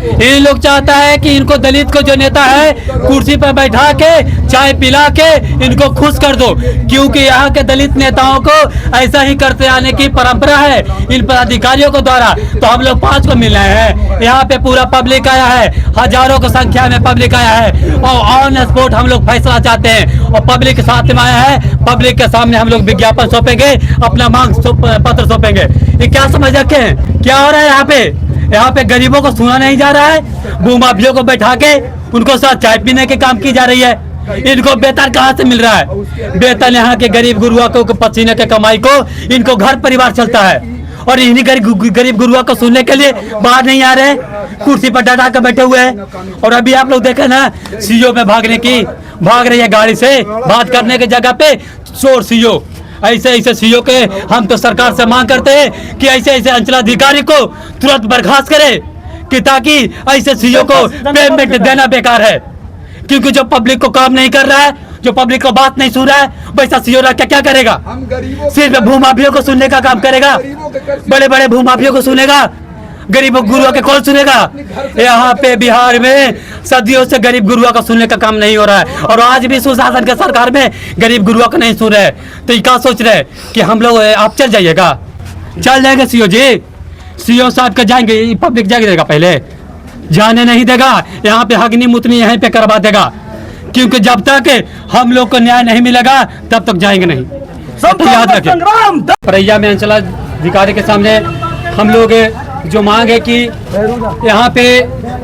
इन लोग चाहता है कि इनको दलित को जो नेता है कुर्सी पर बैठा के चाय पिला के इनको खुश कर दो, क्योंकि यहाँ के दलित नेताओं को ऐसा ही करते आने की परंपरा है इन पदाधिकारियों को द्वारा। तो हम लोग 5 को मिल रहे हैं, यहाँ पे पूरा पब्लिक आया है, हजारों की संख्या में पब्लिक आया है और ऑन स्पॉट हम लोग फैसला चाहते हैं और पब्लिक के साथ में आया है। पब्लिक के सामने हम लोग विज्ञापन सौंपेंगे, अपना मांग पत्र सौंपेंगे। ये क्या समझ रखे हैं, क्या हो रहा है यहाँ पे? यहाँ पे गरीबों को सुना नहीं जा रहा है, भूमाफियों को बैठा के उनको साथ चाय पीने के काम की जा रही है। इनको वेतन कहाँ से मिल रहा है? वेतन यहाँ के गरीब गुरुआ को पसीने के कमाई को इनको घर परिवार चलता है और इन्हीं गरीब गुरुआ को सुनने के लिए बाहर नहीं आ रहे, कुर्सी पर डटा कर बैठे हुए हैं। और अभी आप लोग देखे ना, सीओ में भाग रही है गाड़ी से, बात करने की जगह पे चोर सीओ। ऐसे सीओ के हम तो सरकार से मांग करते हैं कि ऐसे अंचलाधिकारी को तुरंत बर्खास्त करे, कि ताकि ऐसे सीओ को पेमेंट देना बेकार है, क्योंकि जो पब्लिक को काम नहीं कर रहा है, जो पब्लिक को बात नहीं सुन रहा है, वैसा सीओ रह के क्या करेगा? सिर्फ भूमाफियों को सुनने का काम करेगा, बड़े बड़े भूमाफियों को सुनेगा, गरीब गुरुआ के कौन सुनेगा? यहाँ पे बिहार में सदियों से गरीब गुरुआ का सुनने का काम नहीं हो रहा है और आज भी सुशासन के सरकार में गरीब गुरुआ का नहीं सुन रहे। तो ये क्या सोच रहे कि हम लोग आप चल जाइएगा? चल जाएंगे सीओ जी, सीओ साहब के जाएंगे, पब्लिक जाएगा, पहले जाने नहीं देगा। यहाँ पे हगनी मुतनी यहीं पे करवा देगा, क्योंकि जब तक हम लोग को न्याय नहीं मिलेगा तब तक जाएंगे नहीं। तो याद रखें, परैया में अंचलाधिकारी के सामने हम लोग जो मांग है कि यहाँ पे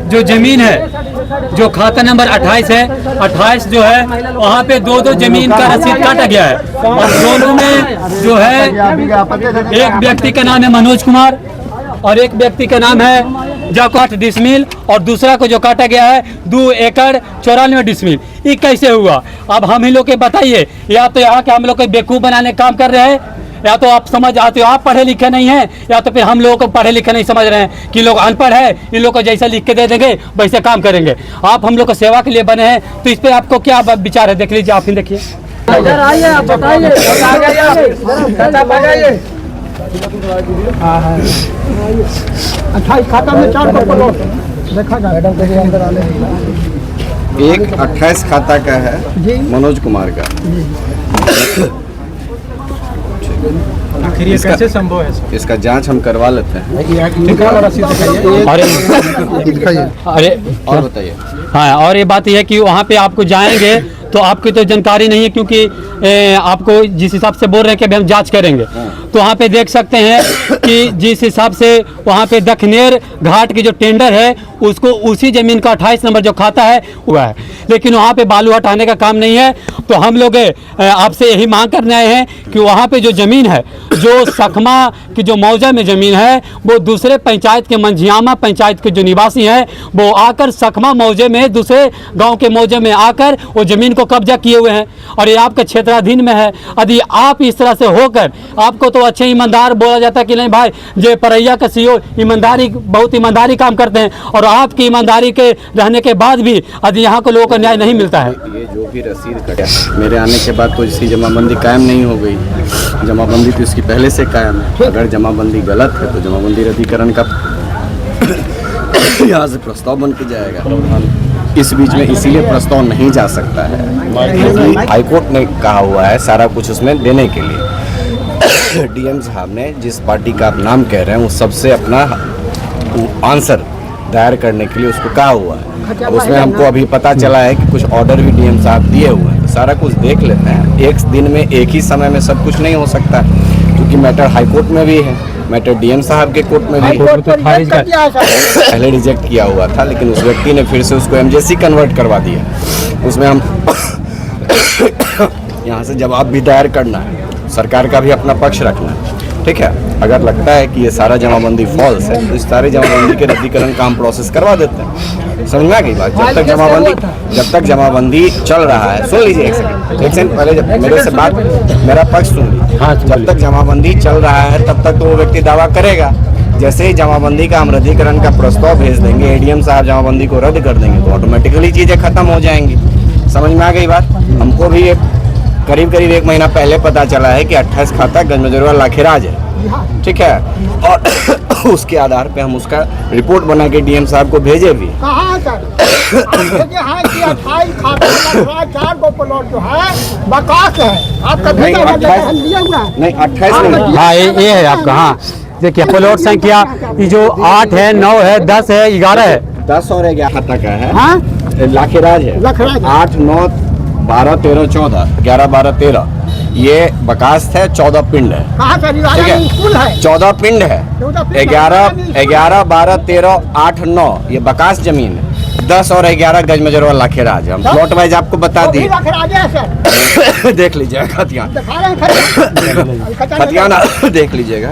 जो जमीन है, जो खाता नंबर 28 है, 28 जो है वहाँ पे 2 जमीन का रसीद काटा गया है और दोनों में जो है एक व्यक्ति का नाम है मनोज कुमार और एक व्यक्ति का नाम है जाको 8 डिसमिल और दूसरा को जो काटा गया है 2 एकड़ 94 डिसमिल। ये कैसे हुआ? अब हम ही लोग के बताइए, या तो यहाँ के हम लोग को बेवकूफ़ बनाने का काम कर रहे हैं, या तो आप समझ आते हो आप पढ़े लिखे नहीं हैं, या तो फिर हम लोगों को पढ़े लिखे नहीं समझ रहे हैं कि लोग अनपढ़ है, इन लोग को जैसा लिख के दे देंगे वैसे काम करेंगे। आप हम लोग को सेवा के लिए बने हैं, तो इस पर आपको क्या विचार है? देख लीजिए, आप ही देखिए। एक 28 खाता का है मनोज कुमार का। आखिर ये कैसे संभव है? इसका जांच हम करवा लेते हैं। अरे और बताइए। हाँ, और ये बात यह है कि वहाँ पे आपको जाएंगे तो आपकी तो जानकारी नहीं है, क्योंकि आपको जिस हिसाब से बोल रहे हैं कि अभी हम जांच करेंगे, तो वहाँ पे देख सकते हैं कि जिस हिसाब से वहाँ पे दखनेर घाट की जो टेंडर है उसको उसी ज़मीन का 28 नंबर जो खाता है हुआ है, लेकिन वहाँ पे बालू हटाने का काम नहीं है। तो हम लोग आपसे यही मांग करने आए हैं कि वहाँ पे जो ज़मीन है, जो सखमा की जो मौजा में ज़मीन है, वो दूसरे पंचायत के मंझियामा पंचायत के जो निवासी हैं वो आकर सखमा मौजे में, दूसरे गाँव के मौजे में आकर वो ज़मीन को कब्जा किए हुए हैं और ये आपके क्षेत्राधीन में है। यदि आप इस तरह से होकर, आपको तो अच्छे ईमानदार बोला जाता है कि नहीं भाई, जो परैया का सीओ ईमानदारी, बहुत ईमानदारी काम करते हैं, और आपकी ईमानदारी के रहने के बाद भी यदि यहाँ को लोगों को न्याय नहीं मिलता है। ये जो भी रसीद कटा, मेरे आने के बाद तो इसकी जमाबंदी कायम नहीं हो गई। जमाबंदी तो इसकी पहले से कायम है। अगर जमाबंदी गलत है तो जमाबंदी रद्दीकरण का यहाँ से प्रस्ताव बन के जाएगा। इस बीच में इसीलिए प्रस्ताव नहीं जा सकता है क्योंकि हाईकोर्ट ने कहा हुआ है सारा कुछ उसमें देने के लिए। डीएम साहब ने जिस पार्टी का आप नाम कह रहे हैं वो सबसे अपना आंसर दायर करने के लिए उसको कहा हुआ है। अब उसमें हमको अभी पता चला है कि कुछ ऑर्डर भी डीएम साहब दिए हुए हैं, तो सारा कुछ देख लेते हैं। एक दिन में एक ही समय में सब कुछ नहीं हो सकता, क्योंकि मैटर हाईकोर्ट में भी है, मैटर डीएम साहब के कोर्ट में भी पहले रिजेक्ट किया हुआ था, लेकिन उस व्यक्ति ने फिर से उसको एमजेसी कन्वर्ट करवा दिया। उसमें हम यहाँ से जवाब भी दायर करना है, सरकार का भी अपना पक्ष रखना है। ठीक है, अगर लगता है कि ये सारा जमाबंदी फॉल्स है तो इस सारे जमाबंदी के रद्दीकरण का हम प्रोसेस करवा देते हैं। समझ में आ गई बात? जब तक जमाबंदी चल रहा है, सुन लीजिए एक सेकंड पहले मेरे से बात, मेरा पक्ष सुन लीजिए। जब तक जमाबंदी चल रहा है तब तक तो वो व्यक्ति दावा करेगा। जैसे ही जमाबंदी का हम रद्दीकरण का प्रस्ताव भेज देंगे, एडीएम साहब जमाबंदी को रद्द कर देंगे, तो ऑटोमेटिकली चीज़ें खत्म हो जाएंगी। समझ में आ गई बात? हमको भी करीब 1 महीना पहले पता चला है कि 28 खाता गंजमजरवा लाखेराज है, ठीक है, और उसके आधार पे हम उसका रिपोर्ट बना के डीएम साहब को भेजे भी। कहाँ सर देखिए हाँ कि 28 खाता 4 गो प्लॉट जो है बकास है आपका नहीं, भेजा हुआ 28 दिया हुआ है। नहीं 28 में हाँ ये है आपका। हाँ देखिए प्लॉट संख्या ये जो 8 है, 9 है, 10 है, 11 है। 10 और 11 तक है। हाँ लाखेराज है, लाखेराज है। 8, 9, 12, 13, 14, 11, 12, 13 ये बकास्त है। 14 पिंड है, कहाँ सर ठीक है। स्कूल है 14 पिंड है। 14 पिंड 11, है। 12, 13, 8, 9 ये बकास जमीन है। 10 और 11 गज मजरवा लाखेराज। हम प्लॉट वाइज आपको बता दिए। आगे है सर देख लीजिएगा खतियान, दिखा रहे हैं खतियाना देख लीजिएगा,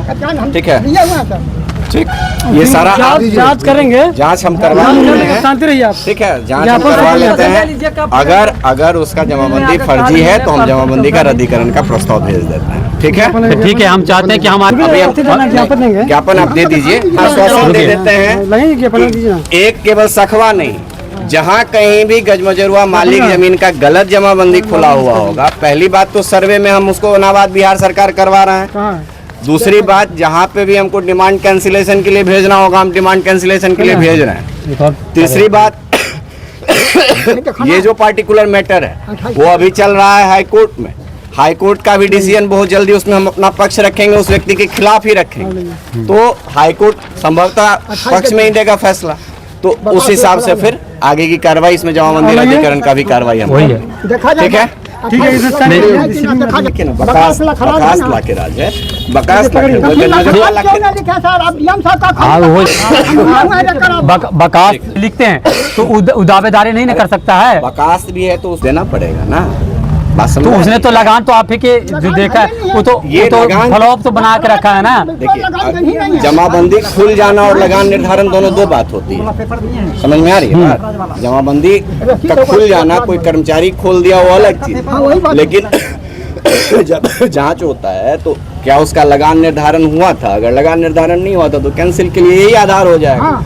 ठीक है। दिया हुआ है सर ठीक, ये सारा जांच करेंगे, जांच हम करवा लेते हैं, शांति रहिए आप। ठीक है। जांच हम करवा लेते हैं। अगर उसका जमाबंदी फर्जी है तो हम जमाबंदी का रद्दीकरण का प्रस्ताव भेज देते हैं, ठीक है। ठीक है, हम चाहते हैं कि हमारे अभी हम ज्ञापन आप दे दीजिए, आश्वासन दे देते हैं। एक केवल सखवा नहीं, जहाँ कहीं भी गजमजरुआ मालिक जमीन का गलत जमाबंदी खुला हुआ होगा, पहली बात तो सर्वे में हम उसको नाबाद बिहार सरकार करवा रहे हैं। दूसरी बात, जहाँ पे भी हमको डिमांड कैंसिलेशन के लिए भेजना होगा हम डिमांड कैंसिलेशन के लिए भेज रहे हैं। तीसरी बात, ये जो पार्टिकुलर मैटर है वो अभी चल रहा है हाई कोर्ट में। हाई कोर्ट का भी डिसीजन बहुत जल्दी, उसमें हम अपना पक्ष रखेंगे, उस व्यक्ति के खिलाफ ही रखेंगे। तो हाई कोर्ट संभवतः पक्ष में ही देगा फैसला, तो उस हिसाब से फिर आगे की कार्रवाई, इसमें जमाबंदी रद्दीकरण का भी कार्रवाई हम वही है। ठीक है। ठीक है देखिए ना, बकास लाखेराज है, बकास हाँ वो बकास लिखते हैं तो दावेदारी नहीं ना कर सकता है। बकास भी है तो उस देना पड़ेगा ना। तो उसने तो लगान तो आप ही के जो देखा है वो तो फ्लॉप तो बना के रखा है ना। देखिए, जमाबंदी खुल जाना और लगान निर्धारण दोनों दो बात होती है, समझ में आ रही है बात। जमाबंदी का खुल जाना, कोई कर्मचारी खोल दिया वो अलग चीज, लेकिन जब जांच होता है तो क्या उसका लगान निर्धारण हुआ था? अगर लगान निर्धारण नहीं हुआ था तो कैंसिल के लिए यही आधार हो जाएगा।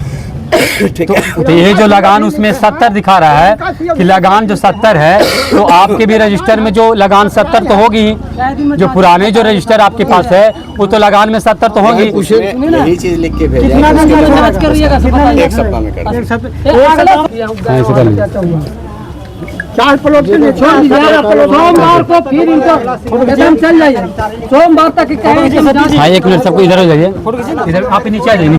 ठीक है। तो ये जो लगान उसमें 70 दिखा रहा है कि लगान जो 70 है, तो आपके भी रजिस्टर में जो लगान 70 तो होगी ही। जो पुराने जो रजिस्टर आपके पास है वो तो लगान में 70 तो होगी। यही चीज लिख के भेजा, एक सप्ताह में कर देंगे। 4 प्लॉट के लिए छोड़ दीजिए, सोमवार को फिर इनको चल जाइए, सोमवार तक हाँ 1 मिनट सबको इधर हो जाइए, इधर आप नीचे आ जाइए।